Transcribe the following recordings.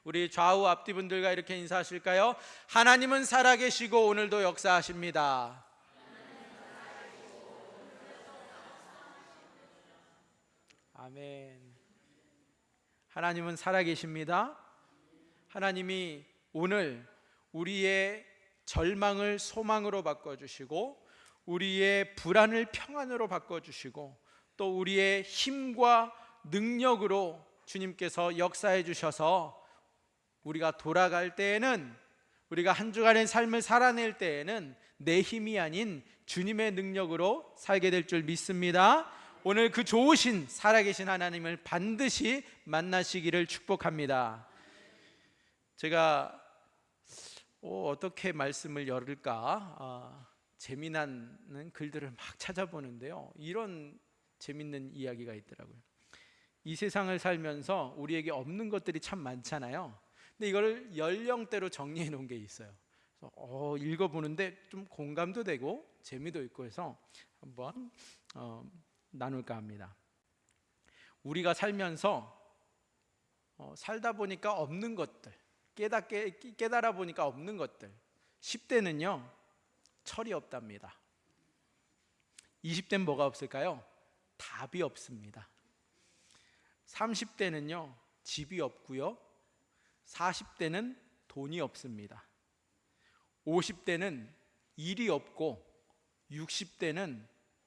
우리 좌우 앞뒤분들과 이렇게 인사하실까요? 하나님은 살아계시고 오늘도 역사하십니다. 아멘. 하나님은 살아계십니다. 하나님이 오늘 우리의 절망을 소망으로 바꿔주시고 우리의 불안을 평안으로 바꿔주시고 또 우리의 힘과 능력으로 주님께서 역사해 주셔서 우리가 돌아갈 때에는, 우리가 한 주간의 삶을 살아낼 때에는 내 힘이 아닌 주님의 능력으로 살게 될 줄 믿습니다. 오늘 그 좋으신 살아계신 하나님을 반드시 만나시기를 축복합니다. 제가 어떻게 말씀을 열을까 재미난 글들을 막 찾아보는데요, 이런 재밌는 이야기가 있더라고요. 이 세상을 살면서 우리에게 없는 것들이 참 많잖아요. 근데 이걸 연령대로 정리해 놓은 게 있어요. 그래서 읽어보는데 좀 공감도 되고 재미도 있고 해서 한번 나눌까 합니다. 우리가 살면서 살다 보니까 없는 것들, 깨달아 보니까 없는 것들. 10대는요 철이 없답니다. 20대는 뭐가 없을까요? 답이 없습니다. 30대는요 집이 없고요, 40대는 돈이 없습니다. 50대는 일이 없고 60대는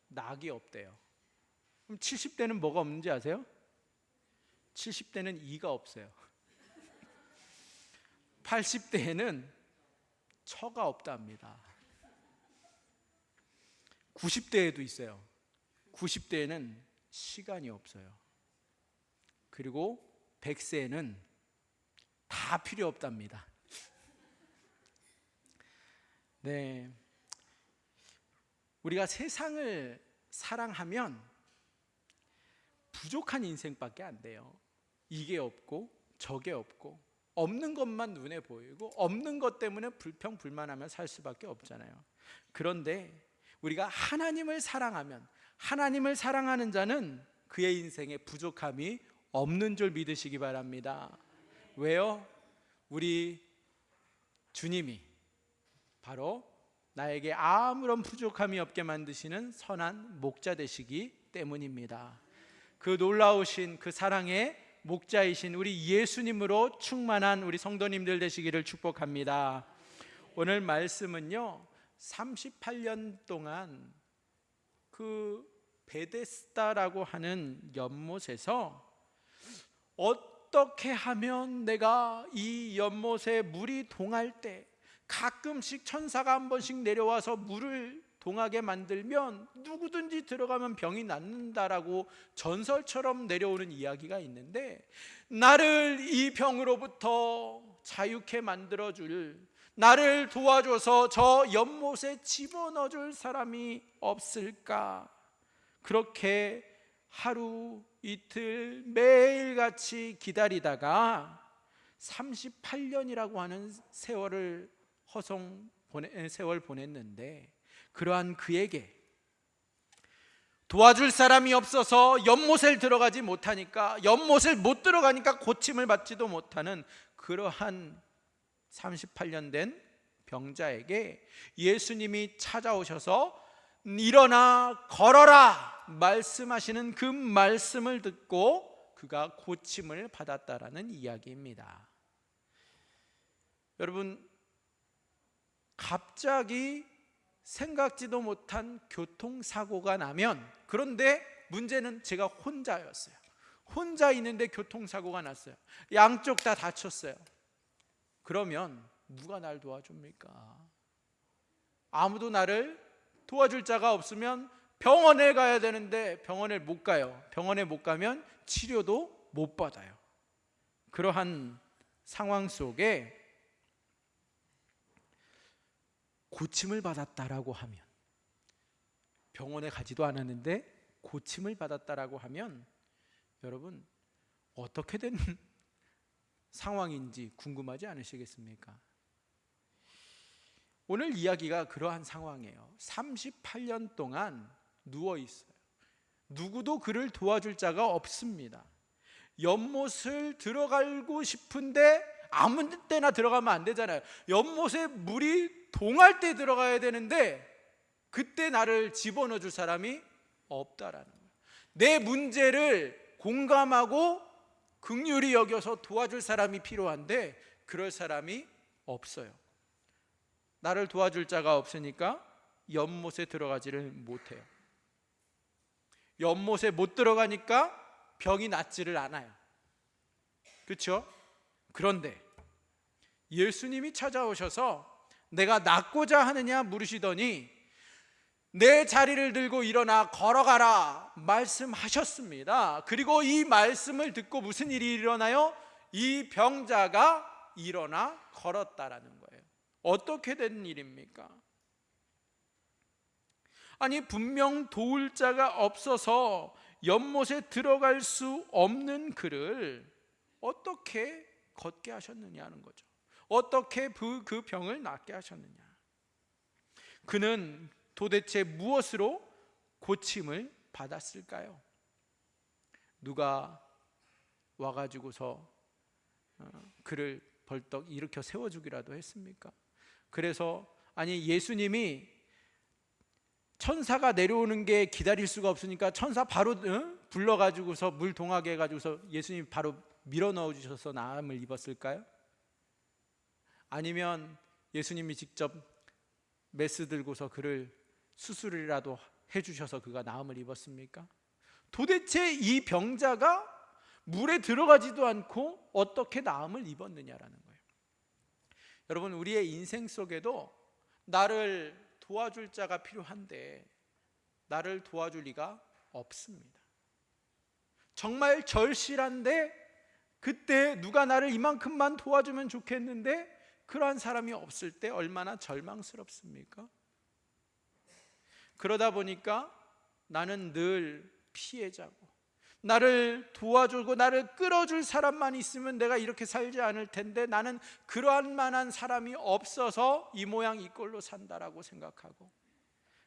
낙이 없대요. 그럼 70대는 뭐가 없는지 아세요? 70대는 이가 없어요. 80대에는 처가 없답니다. 90대에도 있어요. 90대에는 시간이 없어요. 그리고 100세에는 다 필요 없답니다. 네, 우리가 세상을 사랑하면 부족한 인생밖에 안 돼요. 이게 없고 저게 없고 없는 것만 눈에 보이고 없는 것 때문에 불평불만하며 살 수밖에 없잖아요. 그런데 우리가 하나님을 사랑하면, 하나님을 사랑하는 자는 그의 인생에 부족함이 없는 줄 믿으시기 바랍니다. 왜요? 우리 주님이 바로 나에게 아무런 부족함이 없게 만드시는 선한 목자 되시기 때문입니다. 그 놀라우신 그 사랑의 목자이신 우리 예수님으로 충만한 우리 성도님들 되시기를 축복합니다. 오늘 말씀은요 38년 동안 그 베데스다라고 하는 연못에서 어떻게 하면 내가 이 연못에 물이 동할 때 가끔씩 천사가 한 번씩 내려와서 물을 동하게 만들면 누구든지 들어가면 병이 낫는다라고 전설처럼 내려오는 이야기가 있는데, 나를 이 병으로부터 자유케 만들어줄, 나를 도와줘서 저 연못에 집어넣어줄 사람이 없을까? 그렇게 하루 이틀 매일같이 기다리다가 38년이라고 하는 세월 보냈는데, 그러한 그에게 도와줄 사람이 없어서 연못을 들어가지 못하니까, 연못을 못 들어가니까 고침을 받지도 못하는 그러한 38년 된 병자에게 예수님이 찾아오셔서 일어나 걸어라 말씀하시는 그 말씀을 듣고 그가 고침을 받았다라는 이야기입니다. 여러분, 갑자기 생각지도 못한 교통사고가 나면, 그런데 문제는 제가 혼자였어요. 혼자 있는데 교통사고가 났어요. 양쪽 다 다쳤어요. 그러면 누가 날 도와줍니까? 아무도 나를 도와줄 자가 없으면 병원에 가야 되는데 병원에 못 가요. 병원에 못 가면 치료도 못 받아요. 그러한 상황 속에 고침을 받았다라고 하면, 병원에 가지도 않았는데 고침을 받았다라고 하면 여러분 어떻게 된 상황인지 궁금하지 않으시겠습니까? 오늘 이야기가 그러한 상황이에요. 38년 동안 누워 있어요. 누구도 그를 도와줄 자가 없습니다. 연못을 들어가고 싶은데 아무 때나 들어가면 안 되잖아요. 연못에 물이 동할 때 들어가야 되는데 그때 나를 집어넣어 줄 사람이 없다라는 거예요. 내 문제를 공감하고 긍휼히 여겨서 도와줄 사람이 필요한데 그럴 사람이 없어요. 나를 도와줄 자가 없으니까 연못에 들어가지를 못해요. 연못에 못 들어가니까 병이 낫지를 않아요. 그렇죠? 그런데 예수님이 찾아오셔서 내가 낫고자 하느냐 물으시더니 내 자리를 들고 일어나 걸어가라 말씀하셨습니다. 그리고 이 말씀을 듣고 무슨 일이 일어나요? 이 병자가 일어나 걸었다라는 거예요. 어떻게 된 일입니까? 아니 분명 도울 자가 없어서 연못에 들어갈 수 없는 그를 어떻게 걷게 하셨느냐는 거죠. 어떻게 그 병을 낫게 하셨느냐. 그는 도대체 무엇으로 고침을 받았을까요? 누가 와가지고서 그를 벌떡 일으켜 세워주기라도 했습니까? 그래서 아니 예수님이 천사가 내려오는 게 기다릴 수가 없으니까 천사 바로 불러가지고서 물 동하게 해가지고서 예수님 바로 밀어 넣어주셔서 나음을 입었을까요? 아니면 예수님이 직접 메스 들고서 그를 수술이라도 해주셔서 그가 나음을 입었습니까? 도대체 이 병자가 물에 들어가지도 않고 어떻게 나음을 입었느냐라는 거예요. 여러분 우리의 인생 속에도 나를 도와줄 자가 필요한데 나를 도와줄 리가 없습니다. 정말 절실한데 그때 누가 나를 이만큼만 도와주면 좋겠는데 그러한 사람이 없을 때 얼마나 절망스럽습니까? 그러다 보니까 나는 늘 피해자고 나를 도와주고 나를 끌어줄 사람만 있으면 내가 이렇게 살지 않을 텐데 나는 그러한 만한 사람이 없어서 이 모양 이 꼴로 산다라고 생각하고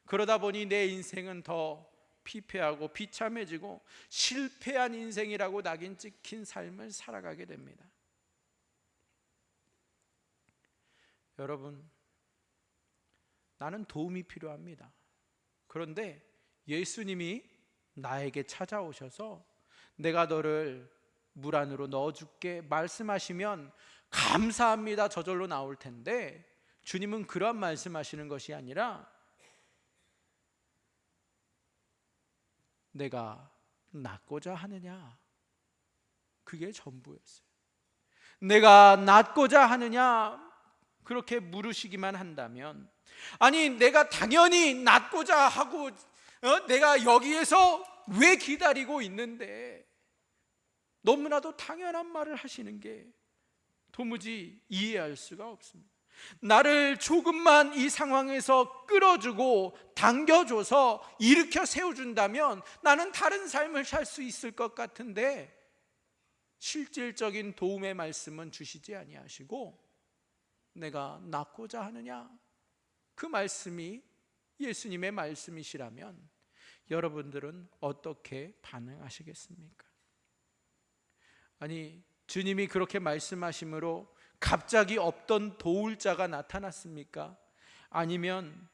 그러다 보니 내 인생은 더 피폐하고 비참해지고 실패한 인생이라고 낙인 찍힌 삶을 살아가게 됩니다. 여러분 나는 도움이 필요합니다. 그런데 예수님이 나에게 찾아오셔서 내가 너를 물 안으로 넣어줄게 말씀하시면 감사합니다 저절로 나올 텐데 주님은 그런 말씀하시는 것이 아니라 내가 낫고자 하느냐 그게 전부였어요. 내가 낫고자 하느냐 그렇게 물으시기만 한다면 아니 내가 당연히 낫고자 하고 내가 여기에서 왜 기다리고 있는데 너무나도 당연한 말을 하시는 게 도무지 이해할 수가 없습니다. 나를 조금만 이 상황에서 끌어주고 당겨줘서 일으켜 세워준다면 나는 다른 삶을 살 수 있을 것 같은데 실질적인 도움의 말씀은 주시지 아니하시고 내가 낫고자 하느냐 그 말씀이 예수님의 말씀이시라면 여러분들은 어떻게 반응하시겠습니까? 아니 주님이 그렇게 말씀하심으로 갑자기 없던 도울 자가 나타났습니까? 아니면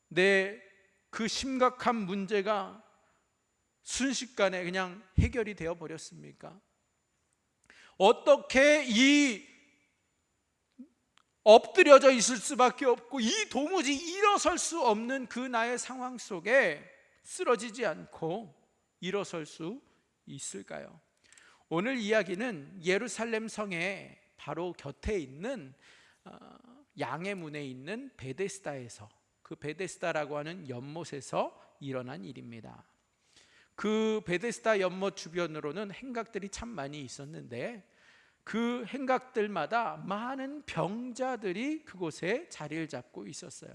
내 그 심각한 문제가 순식간에 그냥 해결이 되어 버렸습니까? 어떻게 이 엎드려져 있을 수밖에 없고 이 도무지 일어설 수 없는 그 나의 상황 속에 쓰러지지 않고 일어설 수 있을까요? 오늘 이야기는 예루살렘 성에 바로 곁에 있는 양의 문에 있는 베데스다에서 그 베데스다라고 하는 연못에서 일어난 일입니다. 그 베데스다 연못 주변으로는 행각들이 참 많이 있었는데 그 행각들마다 많은 병자들이 그곳에 자리를 잡고 있었어요.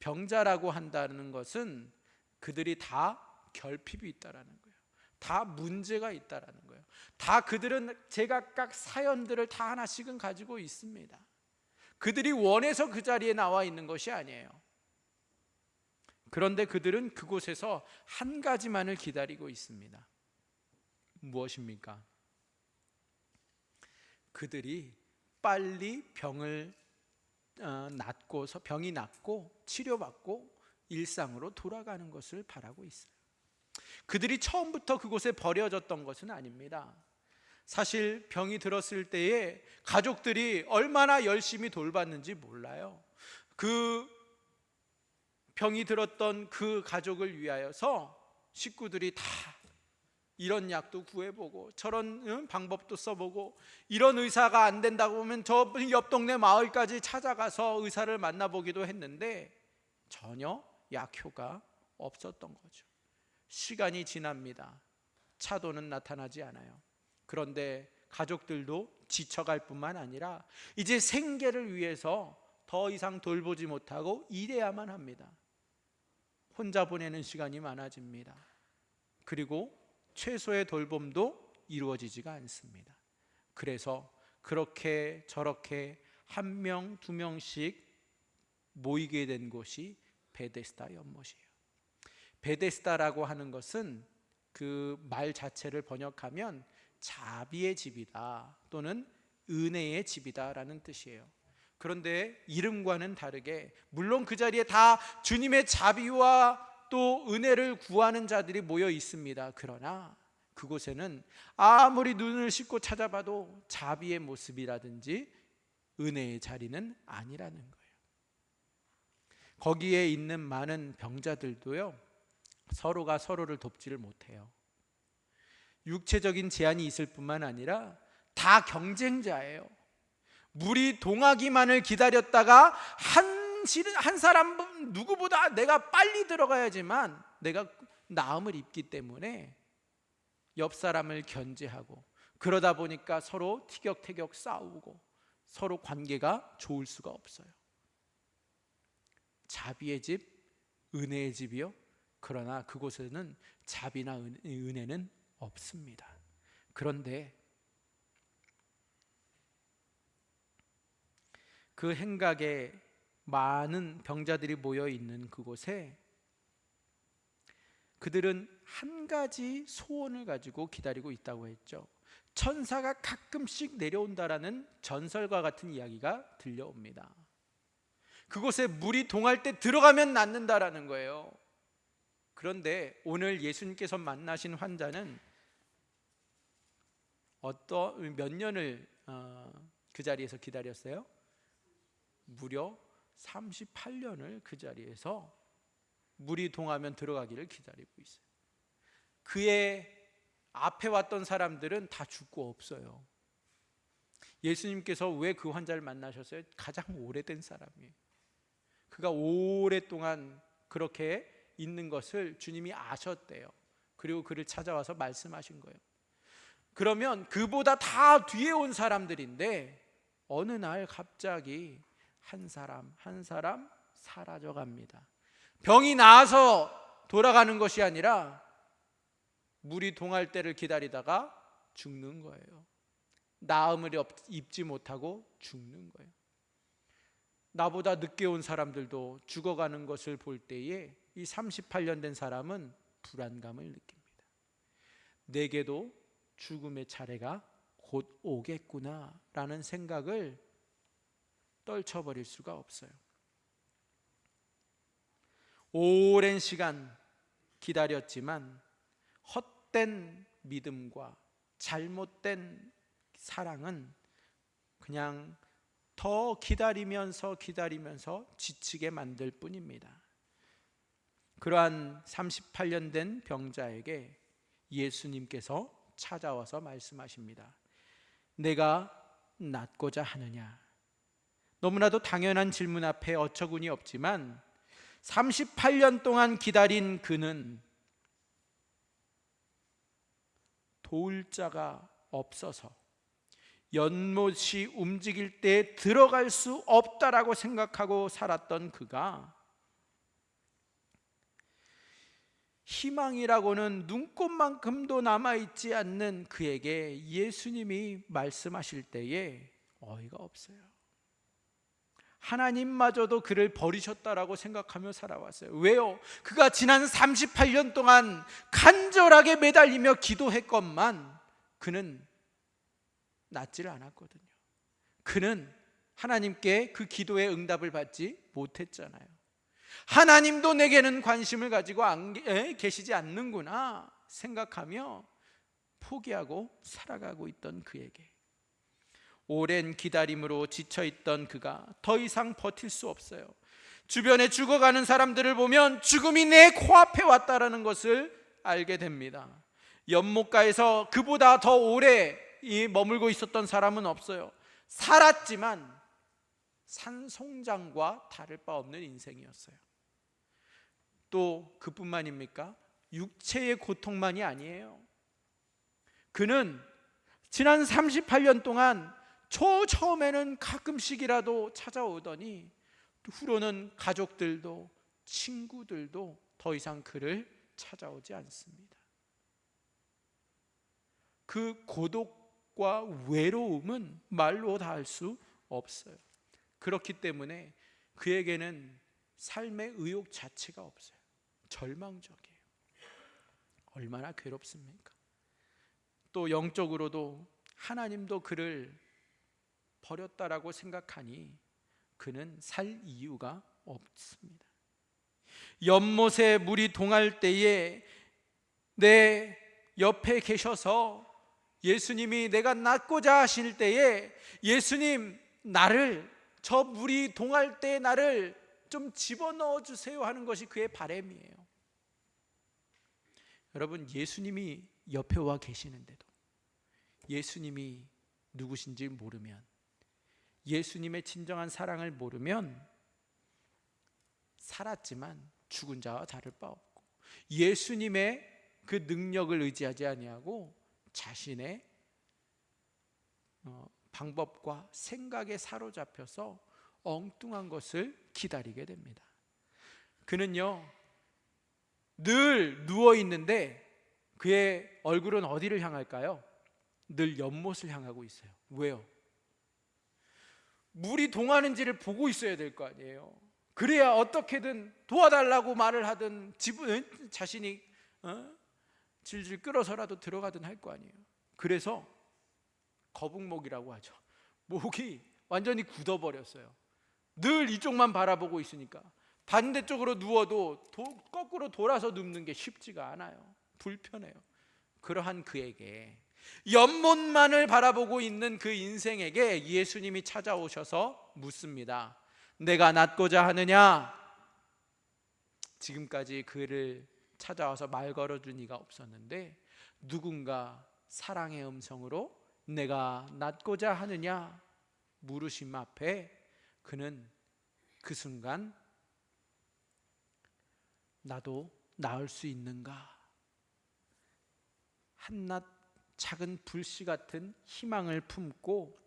병자라고 한다는 것은 그들이 다 결핍이 있다라는 거예요. 다 문제가 있다라는 거예요. 다 그들은 제각각 사연들을 다 하나씩은 가지고 있습니다. 그들이 원해서 그 자리에 나와 있는 것이 아니에요. 그런데 그들은 그곳에서 한 가지만을 기다리고 있습니다. 무엇입니까? 그들이 빨리 병이 낫고 치료받고 일상으로 돌아가는 것을 바라고 있어요. 그들이 처음부터 그곳에 버려졌던 것은 아닙니다. 사실 병이 들었을 때에 가족들이 얼마나 열심히 돌봤는지 몰라요. 그 병이 들었던 그 가족을 위하여서 식구들이 다 이런 약도 구해보고 저런 방법도 써보고, 이런 의사가 안 된다고 하면 저 옆 동네 마을까지 찾아가서 의사를 만나보기도 했는데 전혀 약효가 없었던 거죠. 시간이 지납니다. 차도는 나타나지 않아요. 그런데 가족들도 지쳐갈 뿐만 아니라 이제 생계를 위해서 더 이상 돌보지 못하고 일해야만 합니다. 혼자 보내는 시간이 많아집니다. 그리고 최소의 돌봄도 이루어지지가 않습니다. 그래서 그렇게 저렇게 한 명, 두 명씩 모이게 된 곳이 베데스다 연못이에요. 베데스다라고 하는 것은 그 말 자체를 번역하면 자비의 집이다 또는 은혜의 집이다 라는 뜻이에요. 그런데 이름과는 다르게, 물론 그 자리에 다 주님의 자비와 또 은혜를 구하는 자들이 모여 있습니다. 그러나 그곳에는 아무리 눈을 씻고 찾아봐도 자비의 모습이라든지 은혜의 자리는 아니라는 거예요. 거기에 있는 많은 병자들도요, 서로가 서로를 돕지를 못해요. 육체적인 제한이 있을 뿐만 아니라 다 경쟁자예요. 물이 동하기만을 기다렸다가 한 사람 누구보다 내가 빨리 들어가야지만 내가 나음을 입기 때문에 옆 사람을 견제하고, 그러다 보니까 서로 티격태격 싸우고 서로 관계가 좋을 수가 없어요. 자비의 집, 은혜의 집이요? 그러나 그곳에는 자비나 은혜는 없습니다. 그런데 그 행각에 많은 병자들이 모여 있는 그곳에 그들은 한 가지 소원을 가지고 기다리고 있다고 했죠. 천사가 가끔씩 내려온다라는 전설과 같은 이야기가 들려옵니다. 그곳에 물이 동할 때 들어가면 낫는다라는 거예요. 그런데 오늘 예수님께서 만나신 환자는 몇 년을 그 자리에서 기다렸어요? 무려 38년을 그 자리에서 물이 동하면 들어가기를 기다리고 있어요. 그의 앞에 왔던 사람들은 다 죽고 없어요. 예수님께서 왜 그 환자를 만나셨어요? 가장 오래된 사람이에요. 그가 오랫동안 그렇게 있는 것을 주님이 아셨대요. 그리고 그를 찾아와서 말씀하신 거예요. 그러면 그보다 다 뒤에 온 사람들인데 어느 날 갑자기 한 사람 사라져 갑니다. 병이 나아서 돌아가는 것이 아니라 물이 동할 때를 기다리다가 죽는 거예요. 나음을 입지 못하고 죽는 거예요. 나보다 늦게 온 사람들도 죽어가는 것을 볼 때에 이 38년 된 사람은 불안감을 느낍니다. 내게도 죽음의 차례가 곧 오겠구나 라는 생각을 떨쳐버릴 수가 없어요. 오랜 시간 기다렸지만 헛된 믿음과 잘못된 사랑은 그냥 더 기다리면서 지치게 만들 뿐입니다. 그러한 38년 된 병자에게 예수님께서 찾아와서 말씀하십니다. 내가 낫고자 하느냐? 너무나도 당연한 질문 앞에 어처구니 없지만 38년 동안 기다린 그는 도울 자가 없어서 연못이 움직일 때 들어갈 수 없다라고 생각하고 살았던 그가 희망이라고는 눈꽃만큼도 남아있지 않는 그에게 예수님이 말씀하실 때에 어이가 없어요. 하나님마저도 그를 버리셨다라고 생각하며 살아왔어요. 왜요? 그가 지난 38년 동안 간절하게 매달리며 기도했건만 그는 낫지를 않았거든요. 그는 하나님께 그 기도의 응답을 받지 못했잖아요. 하나님도 내게는 관심을 가지고 계시지 않는구나 생각하며 포기하고 살아가고 있던 그에게, 오랜 기다림으로 지쳐있던 그가 더 이상 버틸 수 없어요. 주변에 죽어가는 사람들을 보면 죽음이 내 코앞에 왔다라는 것을 알게 됩니다. 연못가에서 그보다 더 오래 머물고 있었던 사람은 없어요. 살았지만 산송장과 다를 바 없는 인생이었어요. 또 그뿐만입니까? 육체의 고통만이 아니에요. 그는 지난 38년 동안 처음에는 가끔씩이라도 찾아오더니 후로는 가족들도 친구들도 더 이상 그를 찾아오지 않습니다. 그 고독과 외로움은 말로 다 할 수 없어요. 그렇기 때문에 그에게는 삶의 의욕 자체가 없어요. 절망적이에요. 얼마나 괴롭습니까? 또 영적으로도 하나님도 그를 버렸다라고 생각하니 그는 살 이유가 없습니다. 연못에 물이 동할 때에 내 옆에 계셔서 예수님이 내가 낫고자 하실 때에 예수님, 나를 저 물이 동할 때 나를 좀 집어넣어 주세요 하는 것이 그의 바람이에요. 여러분, 예수님이 옆에 와 계시는데도 예수님이 누구신지 모르면, 예수님의 진정한 사랑을 모르면 살았지만 죽은 자와 다를 바 없고, 예수님의 그 능력을 의지하지 아니하고 자신의 방법과 생각에 사로잡혀서 엉뚱한 것을 기다리게 됩니다. 그는요, 늘 누워 있는데 그의 얼굴은 어디를 향할까요? 늘 연못을 향하고 있어요. 왜요? 물이 동하는지를 보고 있어야 될 거 아니에요. 그래야 어떻게든 도와달라고 말을 하든 자신이 질질 끌어서라도 들어가든 할 거 아니에요. 그래서 거북목이라고 하죠. 목이 완전히 굳어버렸어요. 늘 이쪽만 바라보고 있으니까 반대쪽으로 누워도 거꾸로 돌아서 눕는 게 쉽지가 않아요. 불편해요. 그러한 그에게, 연못만을 바라보고 있는 그 인생에게 예수님이 찾아오셔서 묻습니다. 내가 낫고자 하느냐? 지금까지 그를 찾아와서 말 걸어준 이가 없었는데 누군가 사랑의 음성으로 내가 낫고자 하느냐 물으심 앞에 그는 그 순간 나도 나을 수 있는가, 한낱 작은 불씨 같은 희망을 품고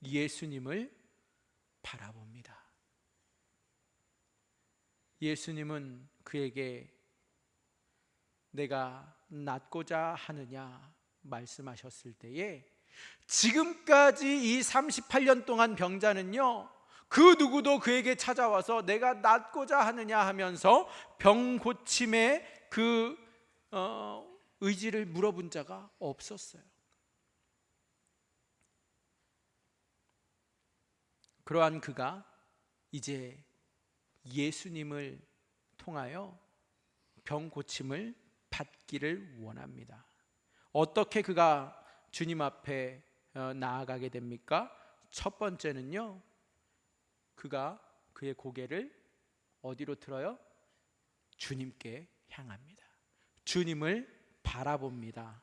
예수님을 바라봅니다. 예수님은 그에게 내가 낫고자 하느냐 말씀하셨을 때에 지금까지 이 38년 동안 병자는요, 그 누구도 그에게 찾아와서 내가 낫고자 하느냐 하면서 병 고침의 그 의지를 물어본 자가 없었어요. 그러한 그가 이제 예수님을 통하여 병 고침을 받기를 원합니다. 어떻게 그가 주님 앞에 나아가게 됩니까? 첫 번째는요, 그가 그의 고개를 어디로 들어요? 주님께 향합니다. 주님을 바라봅니다.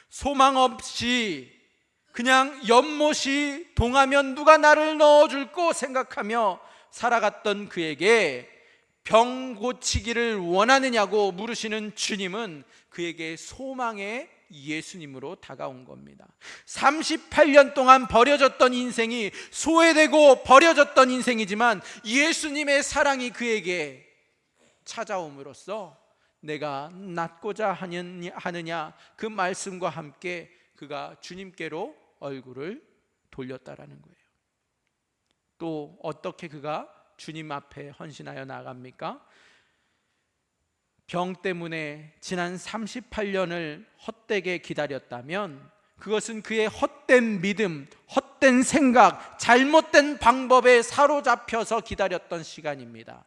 소망 없이 그냥 연못이 동하면 누가 나를 넣어줄꼬 생각하며 살아갔던 그에게 병 고치기를 원하느냐고 물으시는 주님은 그에게 소망의 예수님으로 다가온 겁니다. 38년 동안 버려졌던 인생이 소외되고 버려졌던 인생이지만 예수님의 사랑이 그에게 찾아옴으로써 내가 낫고자 하느냐 그 말씀과 함께 그가 주님께로 얼굴을 돌렸다라는 거예요. 또 어떻게 그가 주님 앞에 헌신하여 나갑니까? 병 때문에 지난 38년을 헛되게 기다렸다면 그것은 그의 헛된 믿음, 헛된 생각, 잘못된 방법에 사로잡혀서 기다렸던 시간입니다.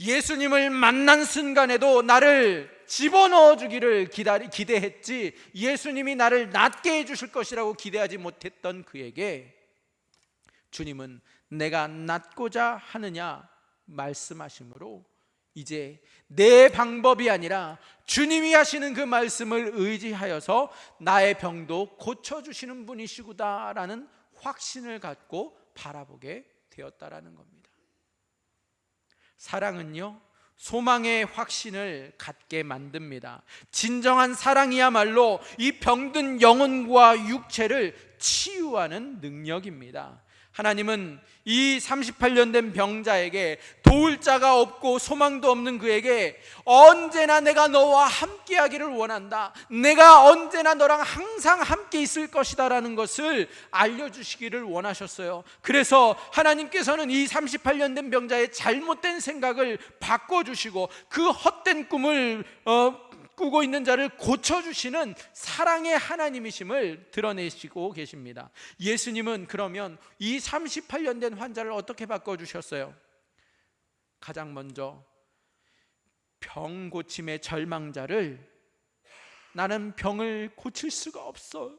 예수님을 만난 순간에도 나를 집어넣어 주기를 기대했지, 예수님이 나를 낫게 해주실 것이라고 기대하지 못했던 그에게 주님은 내가 낫고자 하느냐 말씀하심으로 이제 내 방법이 아니라 주님이 하시는 그 말씀을 의지하여서 나의 병도 고쳐주시는 분이시구나라는 확신을 갖고 바라보게 되었다라는 겁니다. 사랑은요, 소망의 확신을 갖게 만듭니다. 진정한 사랑이야말로 이 병든 영혼과 육체를 치유하는 능력입니다. 하나님은 이 38년 된 병자에게, 도울 자가 없고 소망도 없는 그에게 언제나 내가 너와 함께 하기를 원한다, 내가 언제나 너랑 항상 함께 있을 것이다 라는 것을 알려주시기를 원하셨어요. 그래서 하나님께서는 이 38년 된 병자의 잘못된 생각을 바꿔주시고 그 헛된 꿈을 꾸고 있는 자를 고쳐주시는 사랑의 하나님이심을 드러내시고 계십니다. 예수님은 그러면 이 38년 된 환자를 어떻게 바꿔주셨어요? 가장 먼저 병 고침의 절망자를, 나는 병을 고칠 수가 없어,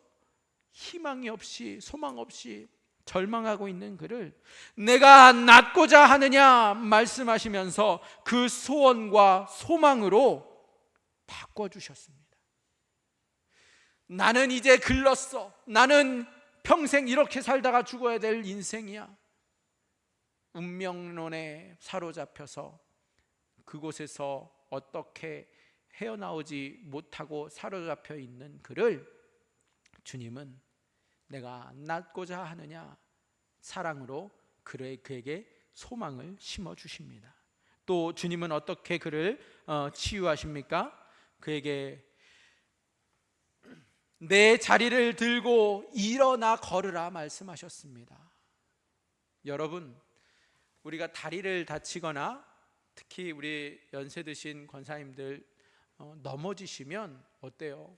희망이 없이 소망 없이 절망하고 있는 그를 내가 낫고자 하느냐 말씀하시면서 그 소원과 소망으로 바꿔주셨습니다. 나는 이제 글렀어, 나는 평생 이렇게 살다가 죽어야 될 인생이야. 운명론에 사로잡혀서 그곳에서 어떻게 헤어나오지 못하고 사로잡혀 있는 그를 주님은 내가 낫고자 하느냐 사랑으로 그에게 소망을 심어주십니다. 또 주님은 어떻게 그를 치유하십니까? 그에게 내 자리를 들고 일어나 걸으라 말씀하셨습니다. 여러분, 우리가 다리를 다치거나 특히 우리 연세 드신 권사님들 넘어지시면 어때요?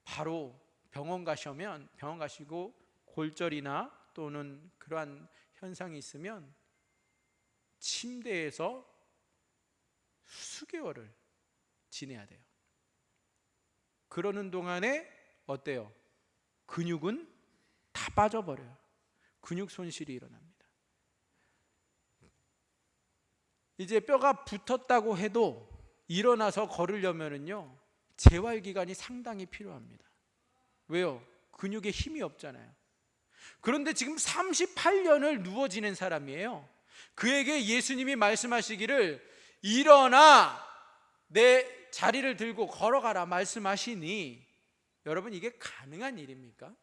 바로 병원 가시고 골절이나 또는 그러한 현상이 있으면 침대에서 수개월을 지내야 돼요. 그러는 동안에 어때요? 근육은 다 빠져버려요. 근육 손실이 일어납니다. 이제 뼈가 붙었다고 해도 일어나서 걸으려면은요, 재활기간이 상당히 필요합니다. 왜요? 근육에 힘이 없잖아요. 그런데 지금 38년을 누워 지낸 사람이에요. 그에게 예수님이 말씀하시기를 일어나 내 자리를 들고 걸어가라 말씀하시니, 여러분 이게 가능한 일입니까?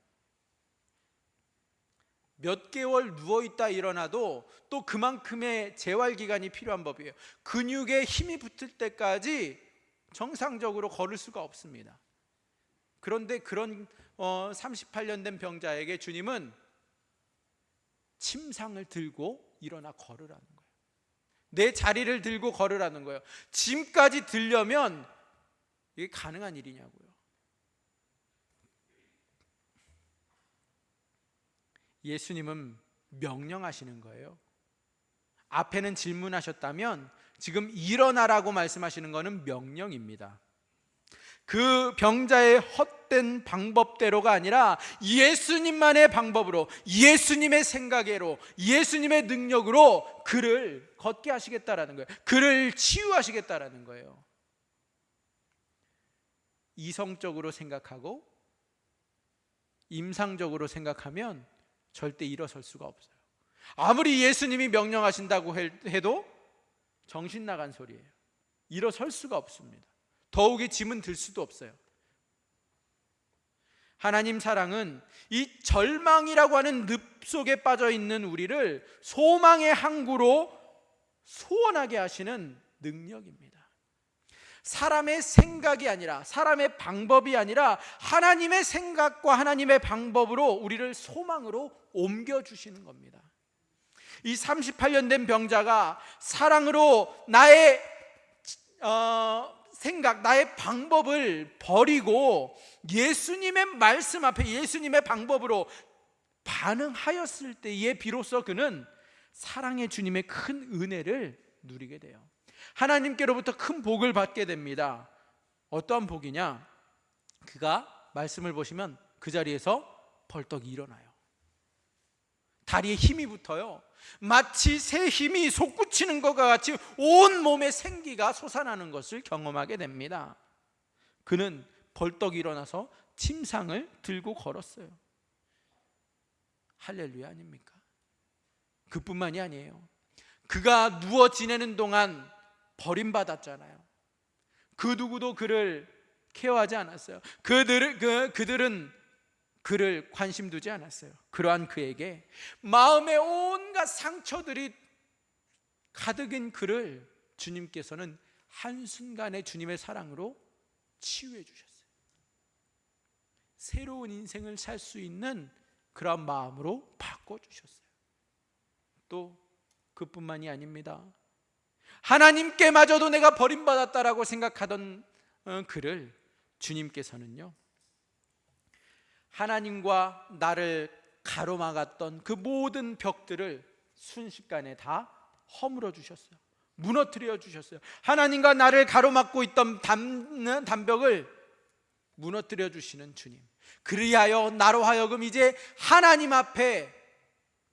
몇 개월 누워있다 일어나도 또 그만큼의 재활기간이 필요한 법이에요. 근육에 힘이 붙을 때까지 정상적으로 걸을 수가 없습니다. 그런데 그런 38년 된 병자에게 주님은 침상을 들고 일어나 걸으라는 거예요. 내 자리를 들고 걸으라는 거예요. 짐까지 들려면 이게 가능한 일이냐고요. 예수님은 명령하시는 거예요. 앞에는 질문하셨다면 지금 일어나라고 말씀하시는 것은 명령입니다. 그 병자의 헛된 방법대로가 아니라 예수님만의 방법으로, 예수님의 생각으로, 예수님의 능력으로 그를 걷게 하시겠다라는 거예요. 그를 치유하시겠다라는 거예요. 이성적으로 생각하고 임상적으로 생각하면 절대 일어설 수가 없어요. 아무리 예수님이 명령하신다고 해도 정신 나간 소리예요. 일어설 수가 없습니다. 더욱이 짐은 들 수도 없어요. 하나님 사랑은 이 절망이라고 하는 늪 속에 빠져 있는 우리를 소망의 항구로 소원하게 하시는 능력입니다. 사람의 생각이 아니라, 사람의 방법이 아니라 하나님의 생각과 하나님의 방법으로 우리를 소망으로 옮겨주시는 겁니다. 이 38년 된 병자가 사랑으로 나의 생각, 나의 방법을 버리고 예수님의 말씀 앞에, 예수님의 방법으로 반응하였을 때에 비로소 그는 사랑의 주님의 큰 은혜를 누리게 돼요. 하나님께로부터 큰 복을 받게 됩니다. 어떠한 복이냐? 그가 말씀을 보시면 그 자리에서 벌떡 일어나요. 다리에 힘이 붙어요. 마치 새 힘이 솟구치는 것과 같이 온 몸에 생기가 솟아나는 것을 경험하게 됩니다. 그는 벌떡 일어나서 침상을 들고 걸었어요. 할렐루야 아닙니까? 그뿐만이 아니에요. 그가 누워 지내는 동안 버림받았잖아요. 그 누구도 그를 케어하지 않았어요. 그들은 그를 관심 두지 않았어요. 그러한 그에게 마음의 온갖 상처들이 가득인 그를 주님께서는 한순간에 주님의 사랑으로 치유해 주셨어요. 새로운 인생을 살 수 있는 그런 마음으로 바꿔주셨어요. 또 그뿐만이 아닙니다. 하나님께마저도 내가 버림받았다라고 생각하던 그를 주님께서는요, 하나님과 나를 가로막았던 그 모든 벽들을 순식간에 다 허물어 주셨어요. 무너뜨려 주셨어요. 하나님과 나를 가로막고 있던 담벽을 무너뜨려 주시는 주님, 그리하여 나로 하여금 이제 하나님 앞에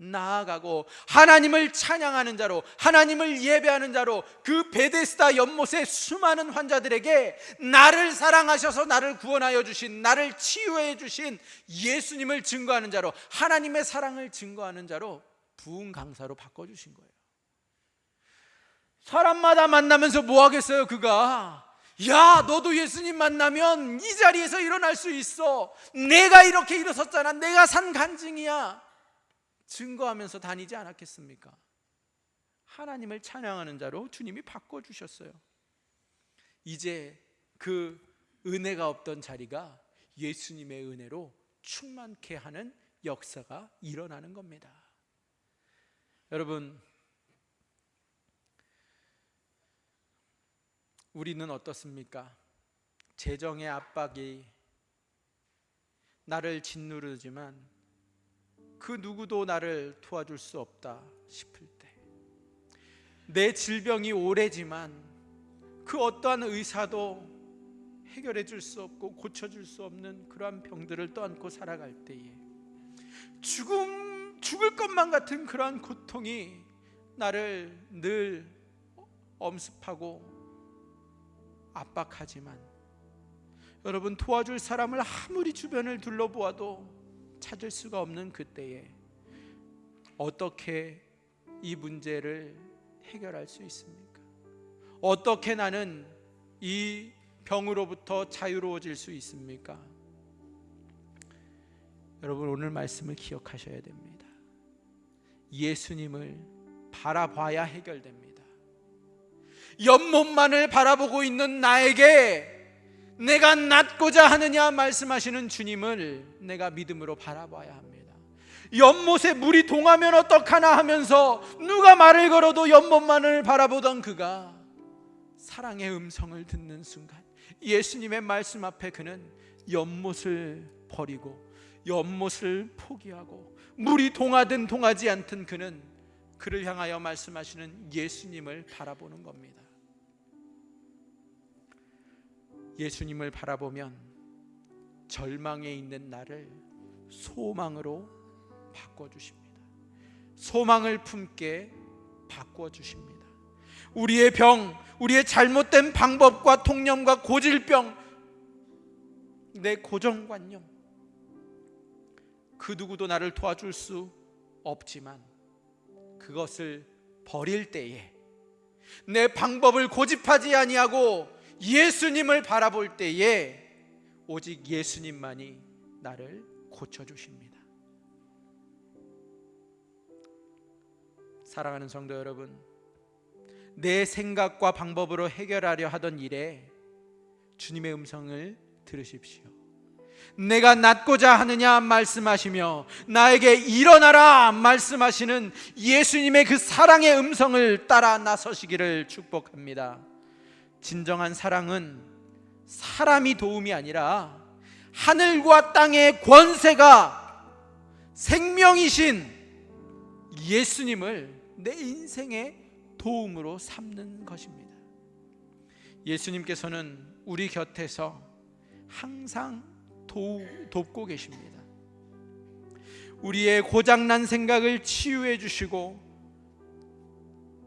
나아가고 하나님을 찬양하는 자로, 하나님을 예배하는 자로, 그 베데스다 연못의 수많은 환자들에게 나를 사랑하셔서 나를 구원하여 주신, 나를 치유해 주신 예수님을 증거하는 자로, 하나님의 사랑을 증거하는 자로 부흥 강사로 바꿔주신 거예요. 사람마다 만나면서 뭐 하겠어요? 그가 야, 너도 예수님 만나면 이 자리에서 일어날 수 있어, 내가 이렇게 일어섰잖아, 내가 산 간증이야, 증거하면서 다니지 않았겠습니까? 하나님을 찬양하는 자로 주님이 바꿔주셨어요. 이제 그 은혜가 없던 자리가 예수님의 은혜로 충만케 하는 역사가 일어나는 겁니다. 여러분, 우리는 어떻습니까? 재정의 압박이 나를 짓누르지만 그 누구도 나를 도와줄 수 없다 싶을 때, 내 질병이 오래지만 그 어떠한 의사도 해결해 줄 수 없고 고쳐줄 수 없는 그러한 병들을 떠안고 살아갈 때에, 죽을 것만 같은 그러한 고통이 나를 늘 엄습하고 압박하지만, 여러분, 도와줄 사람을 아무리 주변을 둘러보아도 찾을 수가 없는 그때에 어떻게 이 문제를 해결할 수 있습니까? 어떻게 나는 이 병으로부터 자유로워질 수 있습니까? 여러분, 오늘 말씀을 기억하셔야 됩니다. 예수님을 바라봐야 해결됩니다. 옆몸만을 바라보고 있는 나에게 내가 낫고자 하느냐 말씀하시는 주님을 내가 믿음으로 바라봐야 합니다. 연못에 물이 동하면 어떡하나 하면서 누가 말을 걸어도 연못만을 바라보던 그가 사랑의 음성을 듣는 순간, 예수님의 말씀 앞에 그는 연못을 버리고 연못을 포기하고, 물이 동하든 동하지 않든 그는 그를 향하여 말씀하시는 예수님을 바라보는 겁니다. 예수님을 바라보면 절망에 있는 나를 소망으로 바꿔주십니다. 소망을 품게 바꿔주십니다. 우리의 병, 우리의 잘못된 방법과 통념과 고질병, 내 고정관념, 그 누구도 나를 도와줄 수 없지만 그것을 버릴 때에, 내 방법을 고집하지 아니하고 예수님을 바라볼 때에 오직 예수님만이 나를 고쳐주십니다. 사랑하는 성도 여러분, 내 생각과 방법으로 해결하려 하던 일에 주님의 음성을 들으십시오. 내가 낫고자 하느냐 말씀하시며 나에게 일어나라 말씀하시는 예수님의 그 사랑의 음성을 따라 나서시기를 축복합니다. 진정한 사랑은 사람이 도움이 아니라 하늘과 땅의 권세가 생명이신 예수님을 내 인생의 도움으로 삼는 것입니다. 예수님께서는 우리 곁에서 항상 돕고 계십니다. 우리의 고장난 생각을 치유해 주시고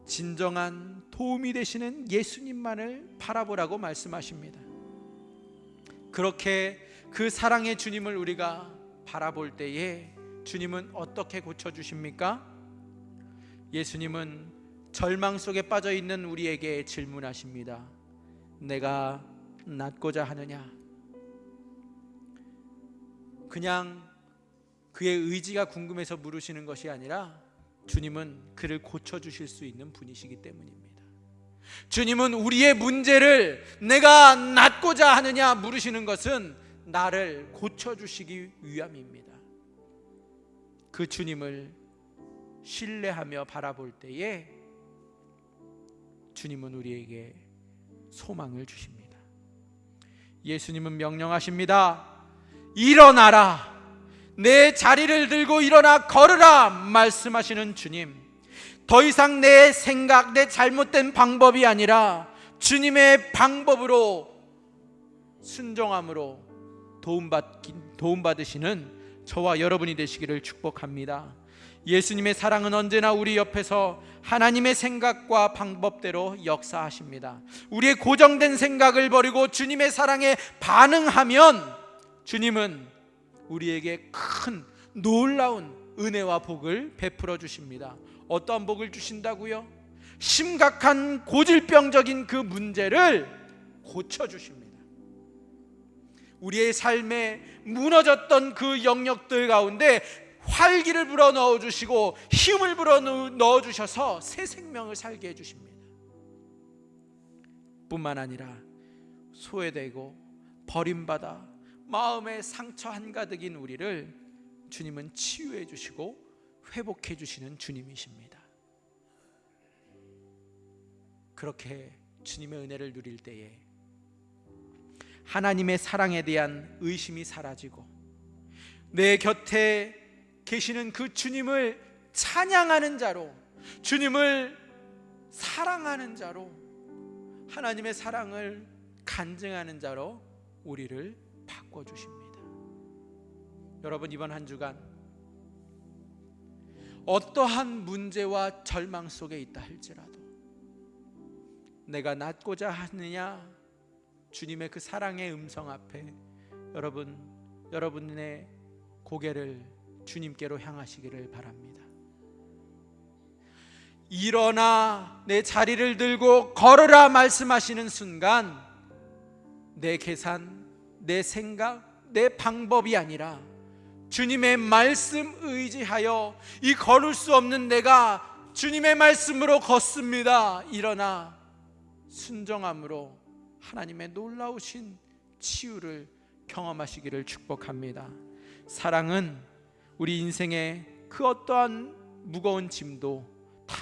진정한 도움이 되시는 예수님만을 바라보라고 말씀하십니다. 그렇게 그 사랑의 주님을 우리가 바라볼 때에 주님은 어떻게 고쳐주십니까? 예수님은 절망 속에 빠져 있는 우리에게 질문하십니다. 내가 낫고자 하느냐? 그냥 그의 의지가 궁금해서 물으시는 것이 아니라 주님은 그를 고쳐주실 수 있는 분이시기 때문입니다. 주님은 우리의 문제를 내가 낫고자 하느냐 물으시는 것은 나를 고쳐주시기 위함입니다. 그 주님을 신뢰하며 바라볼 때에 주님은 우리에게 소망을 주십니다. 예수님은 명령하십니다. 일어나라, 내 자리를 들고 일어나 걸으라 말씀하시는 주님. 더 이상 내 생각, 내 잘못된 방법이 아니라 주님의 방법으로 순종함으로 도움받으시는 저와 여러분이 되시기를 축복합니다. 예수님의 사랑은 언제나 우리 옆에서 하나님의 생각과 방법대로 역사하십니다. 우리의 고정된 생각을 버리고 주님의 사랑에 반응하면 주님은 우리에게 큰 놀라운 은혜와 복을 베풀어 주십니다. 어떠한 복을 주신다고요? 심각한 고질병적인 그 문제를 고쳐 주십니다. 우리의 삶에 무너졌던 그 영역들 가운데 활기를 불어 넣어 주시고 힘을 불어 넣어 주셔서 새 생명을 살게 해 주십니다. 뿐만 아니라 소외되고 버림받아 마음의 상처 한가득인 우리를 주님은 치유해 주시고 회복해 주시는 주님이십니다. 그렇게 주님의 은혜를 누릴 때에 하나님의 사랑에 대한 의심이 사라지고 내 곁에 계시는 그 주님을 찬양하는 자로, 주님을 사랑하는 자로, 하나님의 사랑을 간증하는 자로 우리를 바꿔주십니다. 여러분, 이번 한 주간 어떠한 문제와 절망 속에 있다 할지라도 내가 낫고자 하느냐 주님의 그 사랑의 음성 앞에 여러분의 고개를 주님께로 향하시기를 바랍니다. 일어나 내 자리를 들고 걸으라 말씀하시는 순간 내 계산, 내 생각, 내 방법이 아니라 주님의 말씀 의지하여 이 걸을 수 없는 내가 주님의 말씀으로 걷습니다. 일어나 순종함으로 하나님의 놀라우신 치유를 경험하시기를 축복합니다. 사랑은 우리 인생의 그 어떠한 무거운 짐도 다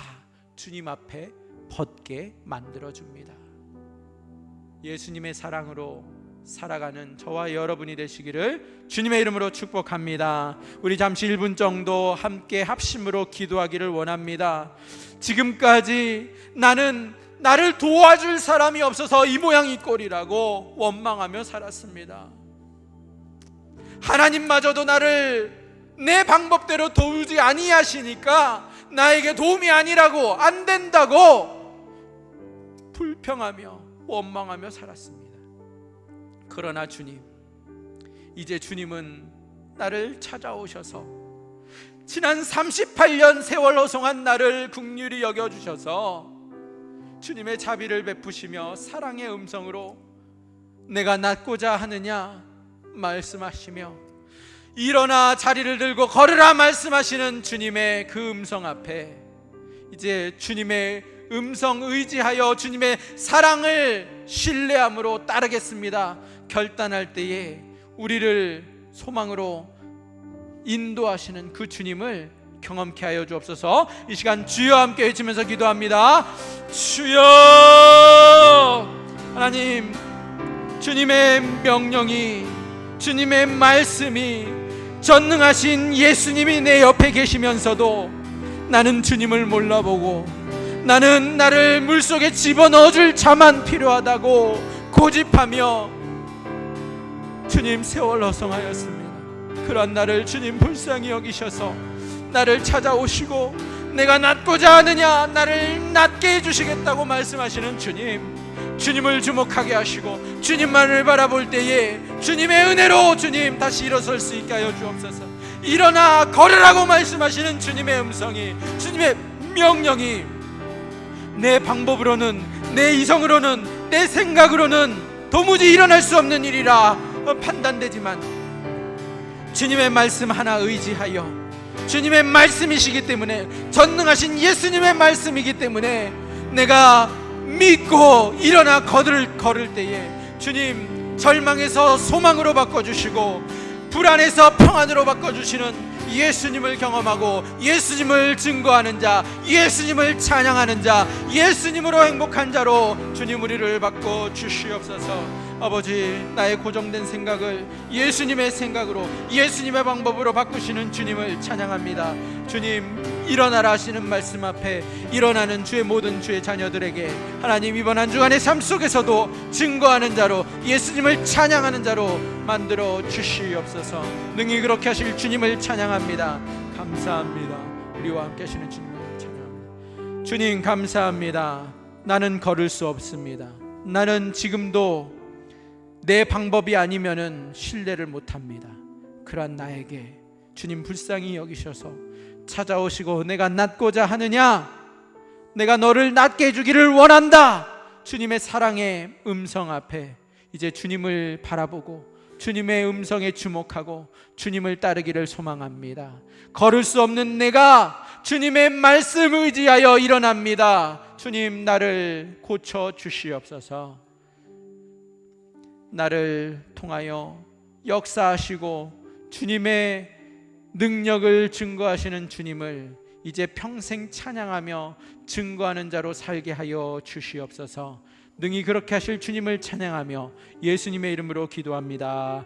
주님 앞에 벗게 만들어줍니다. 예수님의 사랑으로 살아가는 저와 여러분이 되시기를 주님의 이름으로 축복합니다. 우리 잠시 1분 정도 함께 합심으로 기도하기를 원합니다. 지금까지 나를 도와줄 사람이 없어서 이 모양 이 꼴이라고 원망하며 살았습니다. 하나님마저도 나를 내 방법대로 도우지 아니하시니까 나에게 도움이 아니라고, 안 된다고 불평하며 원망하며 살았습니다. 그러나 주님, 이제 주님은 나를 찾아오셔서 지난 38년 세월 호송한 나를 긍휼히 여겨주셔서 주님의 자비를 베푸시며 사랑의 음성으로 내가 낫고자 하느냐 말씀하시며 일어나 자리를 들고 걸으라 말씀하시는 주님의 그 음성 앞에 이제 주님의 음성 의지하여 주님의 사랑을 신뢰함으로 따르겠습니다. 결단할 때에 우리를 소망으로 인도하시는 그 주님을 경험케 하여 주옵소서. 이 시간 주여 함께 외치면서 기도합니다. 주여, 하나님, 주님의 명령이, 주님의 말씀이 전능하신 예수님이 내 옆에 계시면서도 나는 주님을 몰라보고 나는 나를 물속에 집어넣어줄 자만 필요하다고 고집하며 주님 세월 허송하였습니다. 그러한 나를 주님 불쌍히 여기셔서 나를 찾아오시고 내가 낫고자 하느냐 나를 낫게 해주시겠다고 말씀하시는 주님을 주목하게 하시고 주님만을 바라볼 때에 주님의 은혜로 주님 다시 일어설 수 있게 하여 주옵소서. 일어나 걸으라고 말씀하시는 주님의 음성이, 주님의 명령이 내 방법으로는, 내 이성으로는, 내 생각으로는 도무지 일어날 수 없는 일이라 판단되지만 주님의 말씀 하나 의지하여 주님의 말씀이시기 때문에, 전능하신 예수님의 말씀이기 때문에 내가 믿고 일어나 걸을 때에 주님 절망에서 소망으로 바꿔주시고 불안에서 평안으로 바꿔주시는 예수님을 경험하고 예수님을 증거하는 자, 예수님을 찬양하는 자, 예수님으로 행복한 자로 주님 우리를 바꿔 주시옵소서. 아버지, 나의 고정된 생각을 예수님의 생각으로, 예수님의 방법으로 바꾸시는 주님을 찬양합니다. 주님, 일어나라 하시는 말씀 앞에 일어나는 주의 모든 주의 자녀들에게 하나님 이번 한 주간의 삶 속에서도 증거하는 자로, 예수님을 찬양하는 자로 만들어 주시옵소서. 능히 그렇게 하실 주님을 찬양합니다. 감사합니다. 우리와 함께 하시는 주님을 찬양합니다. 주님 감사합니다. 나는 걸을 수 없습니다. 나는 지금도 내 방법이 아니면은 신뢰를 못합니다. 그러한 나에게 주님 불쌍히 여기셔서 찾아오시고 내가 낫고자 하느냐, 내가 너를 낫게 해주기를 원한다. 주님의 사랑의 음성 앞에 이제 주님을 바라보고 주님의 음성에 주목하고 주님을 따르기를 소망합니다. 걸을 수 없는 내가 주님의 말씀 의지하여 일어납니다. 주님, 나를 고쳐 주시옵소서. 나를 통하여 역사하시고 주님의 능력을 증거하시는 주님을 이제 평생 찬양하며 증거하는 자로 살게 하여 주시옵소서. 능히 그렇게 하실 주님을 찬양하며 예수님의 이름으로 기도합니다.